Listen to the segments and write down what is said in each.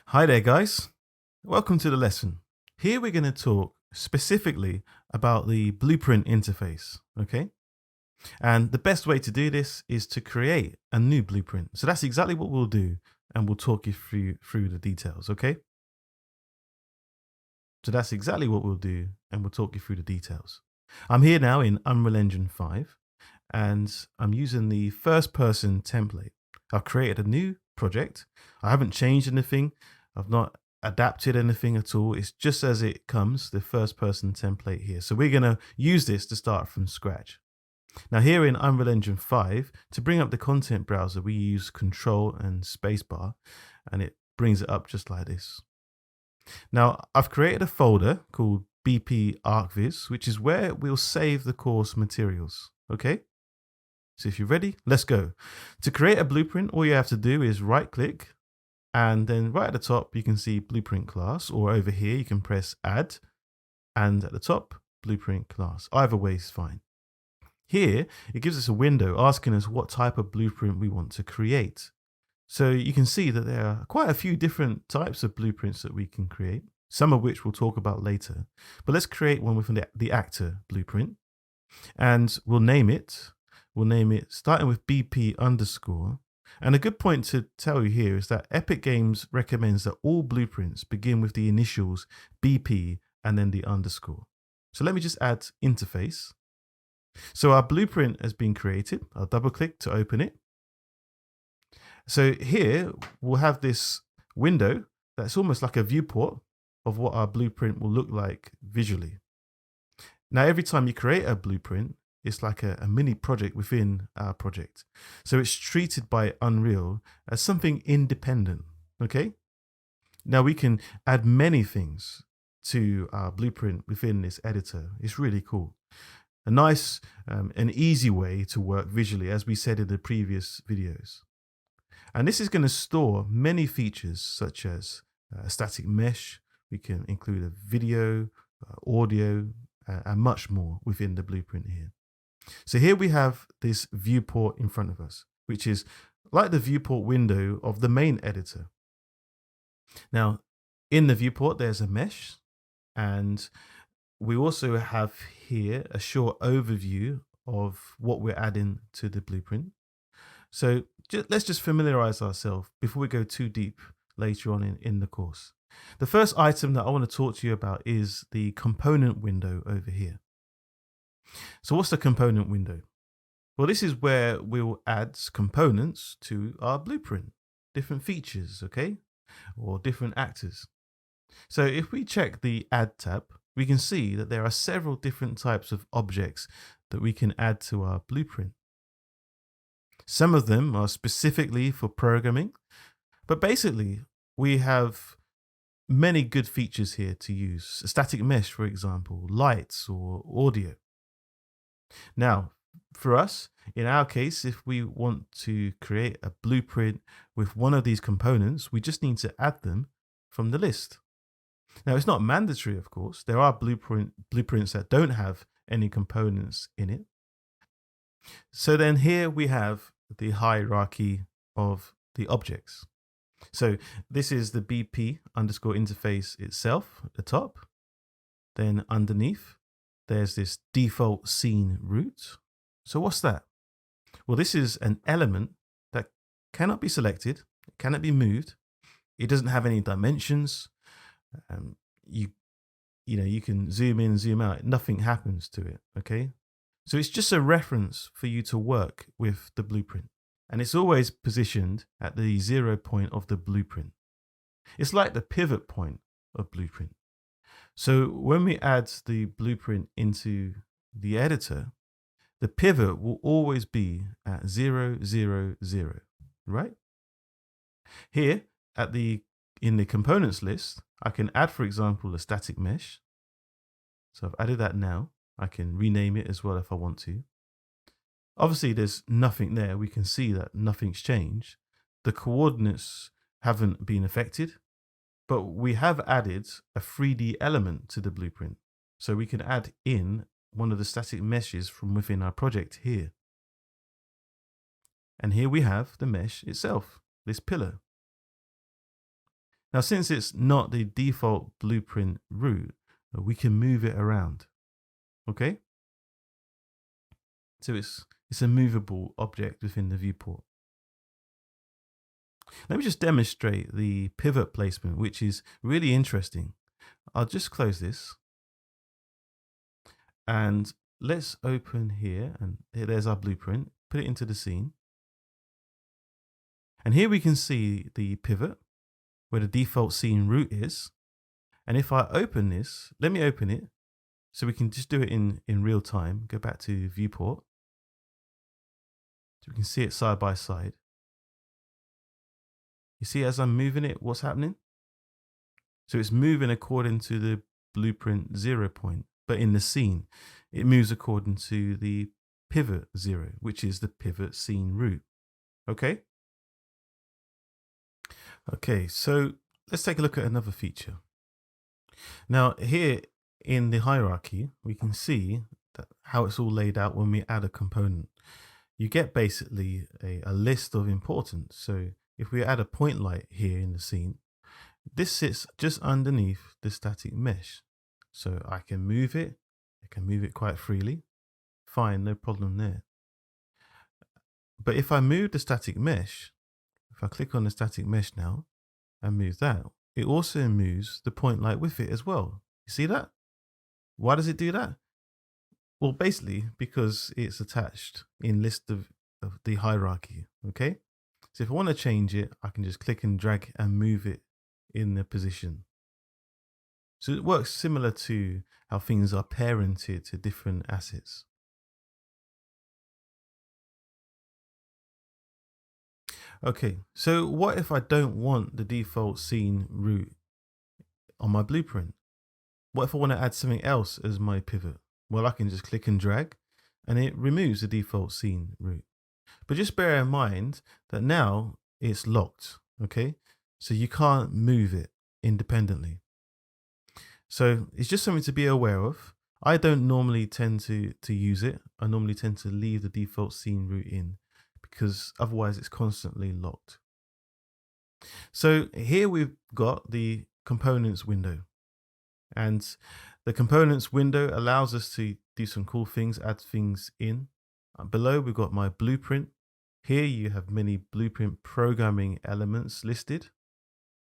Hi there, guys. Welcome to the lesson. Here we're going to talk specifically about the blueprint interface, okay? And the best way to do this is to create a new blueprint. So that's exactly what we'll do, and we'll talk you through the details, okay? So that's exactly what we'll do, and we'll talk you through the details. I'm here now in Unreal Engine 5, and I'm using the first person template. I've created a new project. I haven't changed anything. I've not adapted anything at all. It's just as it comes, the first person template here. So we're going to use this to start from scratch. Now here in Unreal Engine 5, to bring up the content browser, we use Control and Spacebar, and it brings it up just like this. Now I've created a folder called BP ArcViz, which is where we'll save the course materials, okay? So if you're ready, let's go. To create a blueprint, all you have to do is right click, and then right at the top, you can see blueprint class, or over here, you can press add, and at the top, blueprint class. Either way is fine. Here, it gives us a window asking us what type of blueprint we want to create. So you can see that there are quite a few different types of blueprints that we can create, some of which we'll talk about later. But let's create one with the actor blueprint, and we'll name it. We'll name it starting with BP underscore. And a good point to tell you here is that Epic Games recommends that all blueprints begin with the initials BP and then the underscore. So let me just add interface. So our blueprint has been created. I'll double click to open it. So here we'll have this window that's almost like a viewport of what our blueprint will look like visually. Now, every time you create a blueprint, it's like a mini project within our project. So it's treated by Unreal as something independent, okay? Now we can add many things to our blueprint within this editor. It's really cool. A nice and easy way to work visually, as we said in the previous videos. And this is going to store many features such as a static mesh. We can include a video, audio, and much more within the blueprint here. So here we have this viewport in front of us, which is like the viewport window of the main editor. Now, in the viewport, there's a mesh, and we also have here a short overview of what we're adding to the blueprint. So let's just familiarize ourselves before we go too deep later on in the course. The first item that I want to talk to you about is the component window over here. So what's the component window? Well, this is where we'll add components to our blueprint, different features, okay? Or different actors. So if we check the add tab, we can see that there are several different types of objects that we can add to our blueprint. Some of them are specifically for programming, but basically we have many good features here to use. A static mesh, for example, lights or audio. Now, for us, in our case, if we want to create a blueprint with one of these components, we just need to add them from the list. Now, it's not mandatory, of course. There are blueprints that don't have any components in it. So then here we have the hierarchy of the objects. So this is the BP underscore interface itself at the top. Then underneath, there's this default scene root. So what's that? Well, this is an element that cannot be selected, cannot be moved. It doesn't have any dimensions. You can zoom in, zoom out. Nothing happens to it, okay? So it's just a reference for you to work with the blueprint. And it's always positioned at the 0 point of the blueprint. It's like the pivot point of blueprint. So when we add the blueprint into the editor, the pivot will always be at 0, 0, 0, right? Here in the components list, I can add, for example, a static mesh. So I've added that now. I can rename it as well if I want to. Obviously, there's nothing there. We can see that nothing's changed. The coordinates haven't been affected, but we have added a 3D element to the blueprint. So we can add in one of the static meshes from within our project here. And here we have the mesh itself, this pillar. Now, since it's not the default blueprint route, we can move it around. Okay. So it's a movable object within the viewport. Let me just demonstrate the pivot placement, which is really interesting. I'll just close this and let's open here, and there's our blueprint. Put it into the scene. And here we can see the pivot where the default scene route is. And if I open this, let me open it so we can just do it in real time. Go back to viewport. So we can see it side by side. You see, as I'm moving it, what's happening? So it's moving according to the blueprint 0 point, but in the scene, it moves according to the pivot 0, which is the pivot scene route. Okay. Okay, so let's take a look at another feature. Now here in the hierarchy, we can see that how it's all laid out when we add a component. You get basically a list of importance. So if we add a point light here in the scene, this sits just underneath the static mesh. So I can move it. I can move it quite freely. Fine, no problem there. But if I move the static mesh, if I click on the static mesh now and move that, it also moves the point light with it as well. You see that? Why does it do that? Well, basically because it's attached in list of the hierarchy. Okay. So if I want to change it, I can just click and drag and move it in the position. So it works similar to how things are parented to different assets. Okay, so what if I don't want the default scene route on my blueprint? What if I want to add something else as my pivot? Well, I can just click and drag and it removes the default scene route. But just bear in mind that now it's locked, okay? So you can't move it independently. So it's just something to be aware of. I don't normally tend to use it. I normally tend to leave the default scene route in because otherwise it's constantly locked. So here we've got the components window, and the components window allows us to do some cool things, add things in. Below we've got my blueprint. Here you have many blueprint programming elements listed.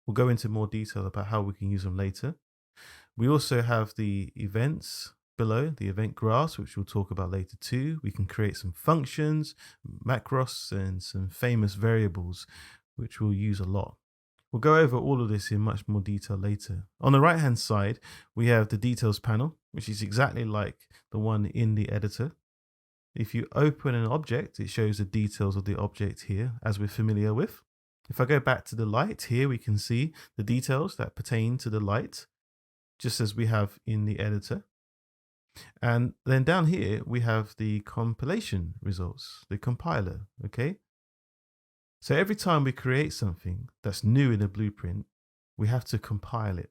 We'll go into more detail about how we can use them later. We also have the events below, the event graphs, which we'll talk about later too. We can create some functions, macros, and some famous variables, which we'll use a lot. We'll go over all of this in much more detail later. On the right-hand side, we have the details panel, which is exactly like the one in the editor. If you open an object, it shows the details of the object here, as we're familiar with. If I go back to the light here, we can see the details that pertain to the light, just as we have in the editor. And then down here, we have the compilation results, the compiler, okay? So every time we create something that's new in the blueprint, we have to compile it.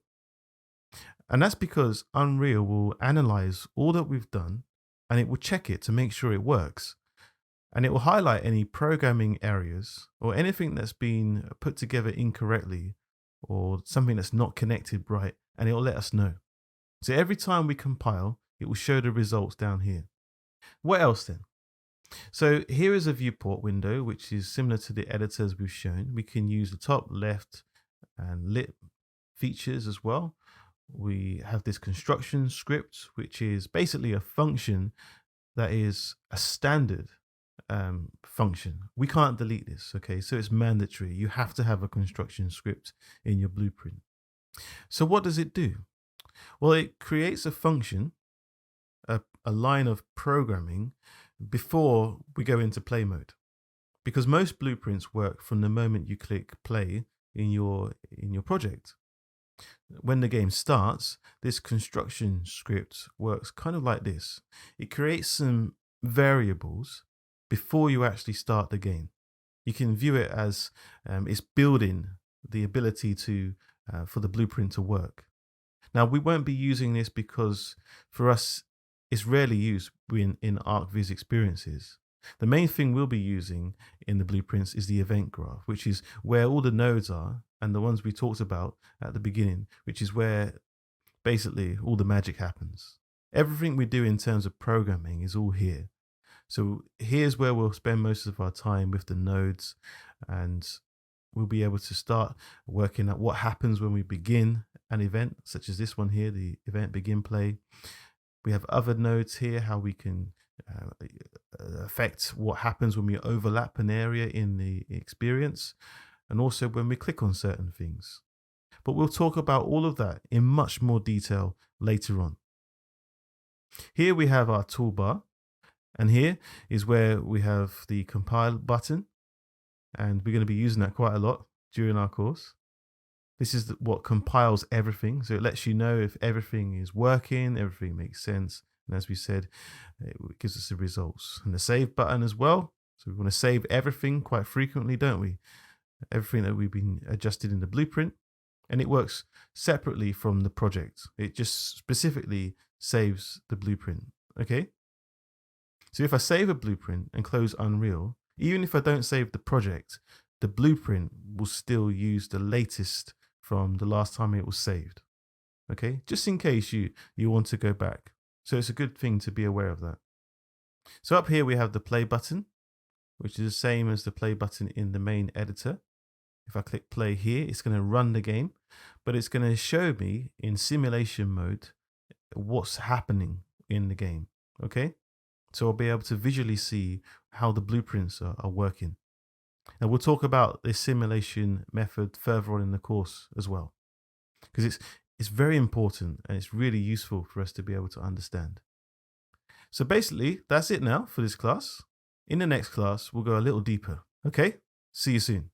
And that's because Unreal will analyze all that we've done and it will check it to make sure it works. And it will highlight any programming areas or anything that's been put together incorrectly or something that's not connected right, and it will let us know. So every time we compile, it will show the results down here. What else then? So here is a viewport window, which is similar to the editors we've shown. We can use the top, left, and lit features as well. We have this construction script, which is basically a function that is a standard function. We can't delete this, okay? So it's mandatory. You have to have a construction script in your blueprint. So what does it do? Well, it creates a function, a line of programming before we go into play mode, because most blueprints work from the moment you click play in your project. When the game starts, this construction script works kind of like this. It creates some variables before you actually start the game. You can view it as it's building the ability to for the blueprint to work. Now, we won't be using this because for us, it's rarely used in ArcViz experiences. The main thing we'll be using in the blueprints is the event graph, which is where all the nodes are and the ones we talked about at the beginning, which is where basically all the magic happens. Everything we do in terms of programming is all here. So here's where we'll spend most of our time with the nodes, and we'll be able to start working out what happens when we begin an event, such as this one here, the event begin play. We have other nodes here, how we can affect what happens when we overlap an area in the experience, and also when we click on certain things. But we'll talk about all of that in much more detail later on. Here we have our toolbar, and here is where we have the compile button, and we're going to be using that quite a lot during our course. This is what compiles everything, so it lets you know if everything is working, everything makes sense, and as we said, it gives us the results. And the save button as well, so we want to save everything quite frequently, don't we? Everything that we've been adjusted in the blueprint, and it works separately from the project. It just specifically saves the blueprint, okay? So if I save a blueprint and close Unreal, even if I don't save the project, the blueprint will still use the latest from the last time it was saved, okay? Just in case you want to go back. So it's a good thing to be aware of that. So up here we have the play button, which is the same as the play button in the main editor. If I click play here, it's going to run the game, but it's going to show me in simulation mode what's happening in the game, okay? So I'll be able to visually see how the blueprints are working. And we'll talk about this simulation method further on in the course as well, because it's very important and it's really useful for us to be able to understand. So basically, that's it now for this class. In the next class, we'll go a little deeper. Okay, see you soon.